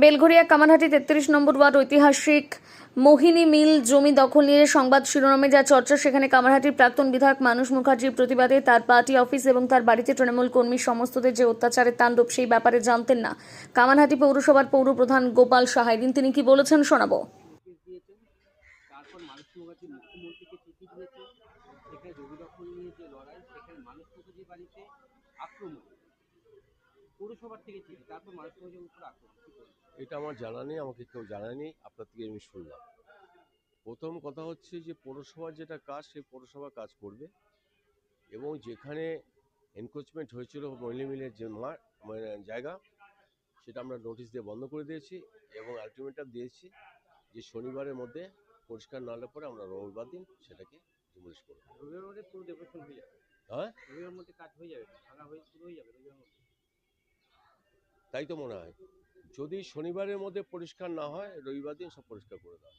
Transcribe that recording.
বেলঘরিয়া কামারহাটি ৩৩ নম্বর word ঐতিহাসিক মোহিনী মিল জমি দখল নিয়ে সংবাদ শিরোনামে যা চর্চা, সেখানে কামারহাটির প্রাক্তন বিধায়ক মানস মুখার্জির প্রতিবাদে তার পার্টি অফিস এবং তার বাড়িতে তৃণমূল কর্মী সমস্তদের যে অত্যাচারের তাণ্ডব, সেই ব্যাপারে জানতেন না কামারহাটি পৌরসভার পৌরপ্রধান গোপাল সাহা। এদিন তিনি কি বলেছেন শোনাবো। তারপর মানুষ মুখার্জি মুখ্যমন্ত্রীকে চিঠি দিয়েছে, সেখানে জমি দখল নিয়ে যে লড়াই, সেখানে মানুষ মুখার্জির বাড়িতে আক্রমণ, পৌরসভার থেকে চিঠি, তারপর মানুষ মুখার্জির উপর আক্রমণ। এটা আমার জানা নেই, আমাকে কেউ জানায়নি, আপনার থেকে আমি শুনলাম। প্রথম কথা হচ্ছে যে পৌরসভার যেটা কাজ, সেই পৌরসভা কাজ করবে, এবং যেখানে এনক্রোচমেন্ট হয়েছিল মহিলা মিলের যে জায়গা, সেটা আমরা নোটিশ দিয়ে বন্ধ করে দিয়েছি এবং আলটিমেটাম দিয়েছি যে শনিবারের মধ্যে পরিষ্কার না হলে পরে আমরা রবিবার দিন সেটাকে ডিমলিশ করব। রবিবার মধ্যে পুরো ডেভেলপমেন্ট হয়ে যাবে? হ্যাঁ, রবিবার মধ্যে কাজ হয়ে যাবে, ভাঙা হয়ে শুরু হয়ে যাবে রবিবার মধ্যে? তাই তো মনে হয়। যদি শনিবারের মধ্যে পরিষ্কার না হয়, রবিবার দিন সব পরিষ্কার করে দেওয়া।